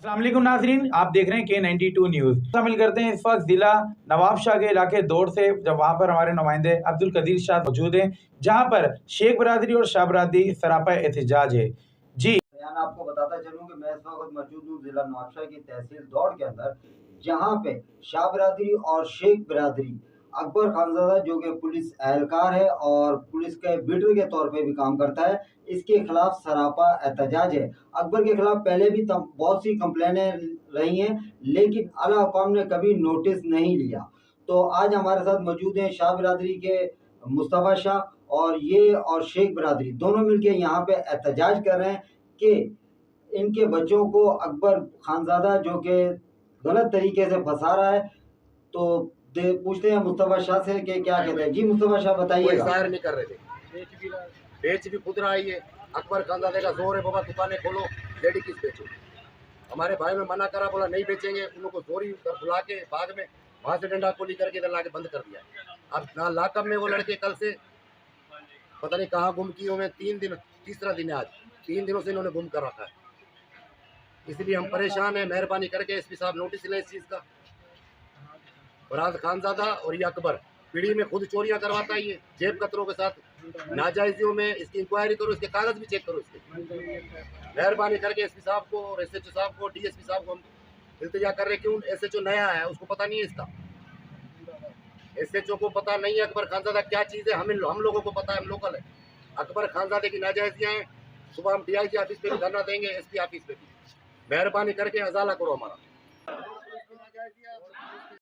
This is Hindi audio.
अस्सलामुअलैकुम नाजरीन, आप देख रहे हैं K92 न्यूज़। शामिल करते हैं इस वक्त जिला नवाबशाह के इलाके दौड़ से, जब वहां पर हमारे नुमाइंदे अब्दुल कदीर शाह मौजूद हैं, जहां पर शेख बरादरी और शाह बरादरी सरापा एहतजाज है। जी आपको बताता चलूं कि मैं इस वक्त मौजूद हूँ जिला नवाबशाह की तहसील दौड़ के अंदर, जहाँ पे शाह बरादरी और शेख बरादरी अकबर खानजादा जो कि पुलिस एहलकार है और पुलिस के बीटर के तौर पे भी काम करता है, इसके खिलाफ सरापा एहतजाज है। अकबर के खिलाफ पहले भी बहुत सी कंप्लेनें रही हैं, लेकिन आला हुकाम ने कभी नोटिस नहीं लिया। तो आज हमारे साथ मौजूद हैं शाह बरादरी के मुस्तफ़ा शाह और शेख बरादरी दोनों मिलकर यहाँ पे एहतजाज कर रहे हैं कि इनके बच्चों को अकबर खानजादा जो कि गलत तरीके से फंसा रहा है। तो पूछते हैं मुस्तफा शाह से कि क्या कहते हैं। जी मुस्तफा शाह बताइए। जाहिर नहीं कर रहे थे, बेच भी खुद रहा है। अकबर खानजादे का जोर है, बाबा दुकानें खोलो, लेडी किस बेचो। हमारे भाई में मना करा, बोला नहीं बेचेंगे। उन लोगों को चोरी बुला के बाग में वहां से डंडा खोली करके इधर लाके बंद कर दिया। अब ना लाकअप में वो लड़के कल से पता नहीं कहाँ गुम किए हुए। 3 दिन, तीसरा दिन है आज, 3 दिनों से इन्होंने गुम कर रखा है। इसलिए हम परेशान हैं। मेहरबानी करके एसपी साहब नोटिस लें इस चीज़ का। फराज खानजादा और ये अकबर पीढ़ी में खुद चोरियां करवाता है, ये जेब कतरों के साथ नाजायजियों में। इसकी इंक्वायरी करो, इसके कागज भी चेक करो इसके। मेहरबानी करके एसपी साहब को और एसएचओ साहब को, डीएसपी साहब को हम इल्तिजा कर रहे हैं। क्यों एसएचओ नया है, उसको पता नहीं है इसका। एसएचओ को पता नहीं है अकबर खानजादा क्या चीज़ है। हम लोगों को पता है, हम लोकल है। अकबर खानजादे की नाजायजियाँ हैं। सुबह हम डीआईजी ऑफिस पे भी धरना देंगे, एसपी ऑफिस पे भी। मेहरबानी करके अजाला करो हमारा।